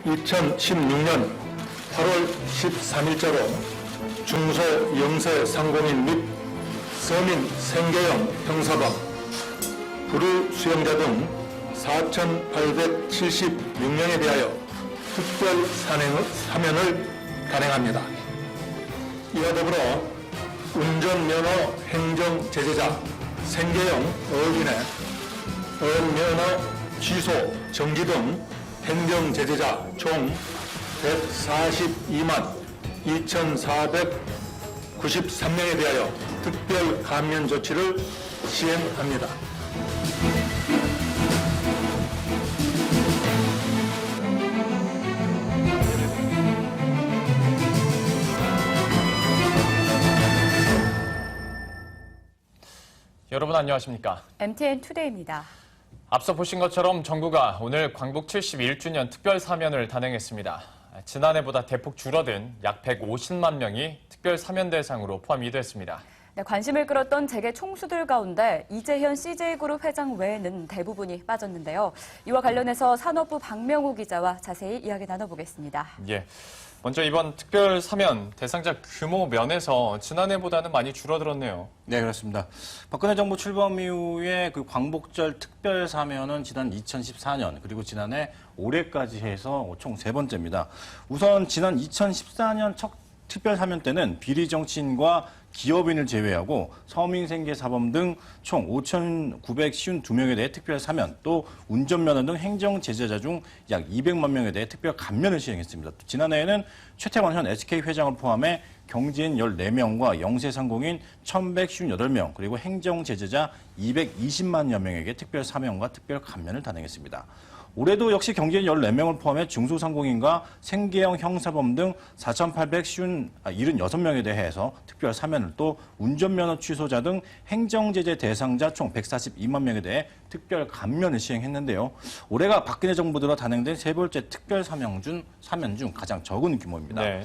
2016년 8월 13일자로 중소 영세 상공인 및 서민 생계형 형사범, 불우 수용자 등 4,876명에 대하여 특별 사면을 단행합니다. 이와 더불어 운전면허 행정제재자, 생계형 어린애, 면허 취소, 정지 등 행정제재자 총 142만 2,493명에 대하여 특별 감면 조치를 시행합니다. 여러분 안녕하십니까? MTN 투데이입니다. 앞서 보신 것처럼 정부가 오늘 광복 71주년 특별 사면을 단행했습니다. 지난해보다 대폭 줄어든 약 150만 명이 특별 사면 대상으로 포함이 됐습니다. 네, 관심을 끌었던 재계 총수들 가운데 이재현 CJ그룹 회장 외에는 대부분이 빠졌는데요. 이와 관련해서 산업부 박명우 기자와 자세히 이야기 나눠보겠습니다. 예. 먼저 이번 특별 사면 대상자 규모 면에서 지난해보다는 많이 줄어들었네요. 네, 그렇습니다. 박근혜 정부 출범 이후에 그 광복절 특별 사면은 지난 2014년 그리고 지난해 올해까지 해서 총 3번째입니다. 우선 지난 2014년 첫 특별 사면 때는 비리 정치인과 기업인을 제외하고 서민생계사범 등 총 5,952명에 대해 특별 사면, 또 운전면허 등 행정제재자 중 약 200만 명에 대해 특별 감면을 시행했습니다. 지난해에는 최태원 현 SK 회장을 포함해 경제인 14명과 영세상공인 1,158명, 그리고 행정제재자 220만여 명에게 특별 사면과 특별 감면을 단행했습니다. 올해도 역시 경제인 14명을 포함해 중소상공인과 생계형 형사범 등 4,876명에 대해서 특별 사면을, 또 운전면허 취소자 등 행정제재 대상자 총 142만 명에 대해 특별 감면을 시행했는데요. 올해가 박근혜 정부 들어 단행된 세 번째 특별 사면 중 가장 적은 규모입니다. 네.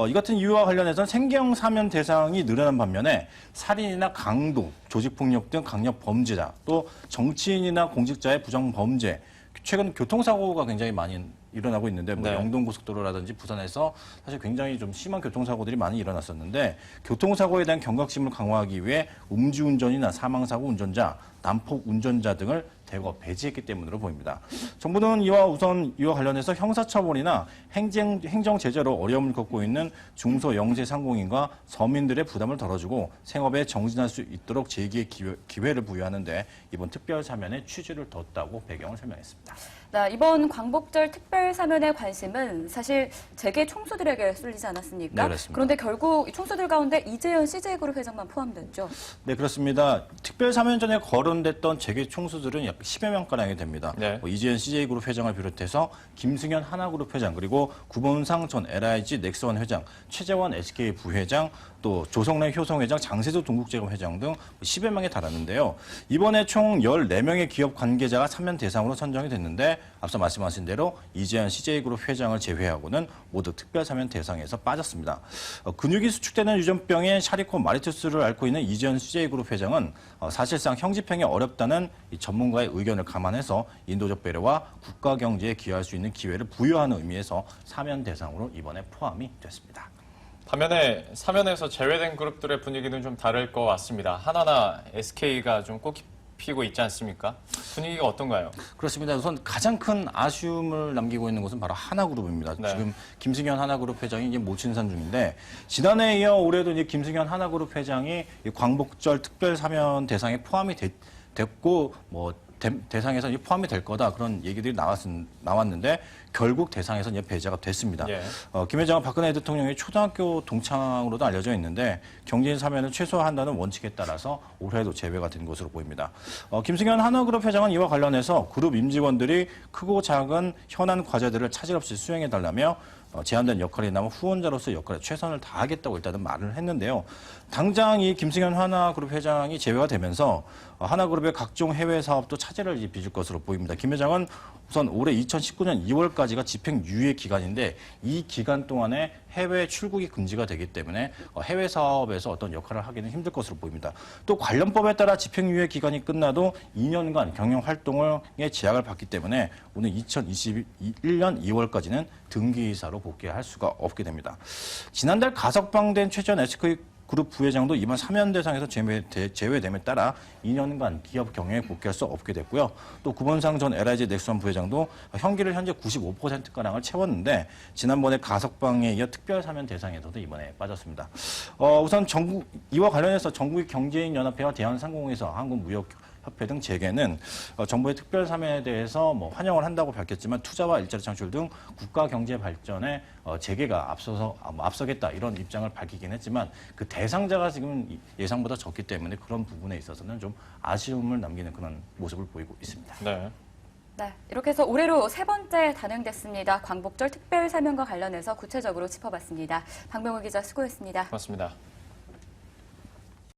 이 같은 이유와 관련해서는 생계형 사면 대상이 늘어난 반면에 살인이나 강도, 조직폭력 등 강력 범죄자, 또 정치인이나 공직자의 부정범죄, 최근 교통사고가 굉장히 많이 일어나고 있는데, 네. 영동고속도로라든지 부산에서 사실 굉장히 좀 심한 교통사고들이 많이 일어났었는데, 교통사고에 대한 경각심을 강화하기 위해 음주운전이나 사망사고 운전자, 난폭 운전자 등을 대거 배제했기 때문으로 보입니다. 정부는 이와 관련해서 형사처벌이나 행정제재로 어려움을 겪고 있는 중소 영세 상공인과 서민들의 부담을 덜어주고 생업에 정진할 수 있도록 재기의 기회를 부여하는 데 이번 특별 사면의 취지를 뒀다고 배경을 설명했습니다. 네, 이번 광복절 특별 사면의 관심은 사실 재계 총수들에게 쏠리지 않았습니까? 네, 그렇습니다. 그런데 결국 이 총수들 가운데 이재현 CJ그룹 회장만 포함됐죠. 네, 그렇습니다. 특별 사면 전에 거론됐던 재계 총수들은 약 10여 명가량이 됩니다. 네. 이재현 CJ그룹 회장을 비롯해서 김승현 하나그룹 회장, 그리고 구본상 전 LIG 넥스원 회장, 최재원 SK 부회장, 또 조성래 효성회장, 장세조 동국제금 회장 등 10여 명에 달하는데요. 이번에 총 14명의 기업 관계자가 사면 대상으로 선정이 됐는데, 앞서 말씀하신 대로 이재현 CJ그룹 회장을 제외하고는 모두 특별 사면 대상에서 빠졌습니다. 근육이 수축되는 유전병인 샤리코마리투스를 앓고 있는 이재현 CJ그룹 회장은 사실상 형집행이 어렵다는 이 전문가의 의견을 감안해서 인도적 배려와 국가 경제에 기여할 수 있는 기회를 부여하는 의미에서 사면 대상으로 이번에 포함이 됐습니다. 반면에 사면에서 제외된 그룹들의 분위기는 좀 다를 것 같습니다. 하나나 SK가 좀 꼽히고 있지 않습니까? 분위기가 어떤가요? 그렇습니다. 우선 가장 큰 아쉬움을 남기고 있는 것은 바로 하나그룹입니다. 네. 지금 김승현 하나그룹 회장이 이제 모친산 중인데, 지난해에 이어 올해도 이제 김승현 하나그룹 회장이 이 광복절 특별 사면 대상에 포함이 됐고, 대상에서 이제 포함이 될 거다, 그런 얘기들이 나왔는데 결국 대상에서 이제 배제가 됐습니다. 예. 김 회장은 박근혜 대통령의 초등학교 동창으로도 알려져 있는데, 경제인 사면을 최소화한다는 원칙에 따라서 올해도 제외가 된 것으로 보입니다. 김승현 하나그룹 회장은 이와 관련해서 그룹 임직원들이 크고 작은 현안 과제들을 차질 없이 수행해달라며 제한된 역할이나마 후원자로서 역할에 최선을 다하겠다고 일단은 말을 했는데요. 당장 이 김승현 하나그룹 회장이 제외가 되면서 하나그룹의 각종 해외 사업도 차질을 빚을 것으로 보입니다. 김 회장은 우선 올해 2019년 2월까지가 집행유예 기간인데 이 기간 동안에 해외 출국이 금지가 되기 때문에 해외 사업에서 어떤 역할을 하기는 힘들 것으로 보입니다. 또 관련법에 따라 집행유예 기간이 끝나도 2년간 경영 활동에 제약을 받기 때문에 오늘 2021년 2월까지는 등기이사로 복귀할 수가 없게 됩니다. 지난달 가석방된 최 전 SK그룹 부회장도 이번 사면 대상에서 제외됨에 따라 2년간 기업 경영에 복귀할 수 없게 됐고요. 또 구본상 전 LIG 넥스원 부회장도 형기를 현재 95%가량을 채웠는데 지난번에 가석방에 이어 특별 사면 대상에서도 이번에 빠졌습니다. 우선 이와 관련해서 전국의 경제인연합회와 대한상공회사, 한국무역협회 등 재계는 정부의 특별 사면에 대해서 환영을 한다고 밝혔지만 투자와 일자리 창출 등 국가 경제 발전에 재계가 앞서겠다 이런 입장을 밝히긴 했지만 그 대상자가 지금 예상보다 적기 때문에 그런 부분에 있어서는 좀 아쉬움을 남기는 그런 모습을 보이고 있습니다. 네. 네, 이렇게 해서 올해로 3번째 단행됐습니다. 광복절 특별 사면과 관련해서 구체적으로 짚어봤습니다. 박명우 기자 수고했습니다. 고맙습니다.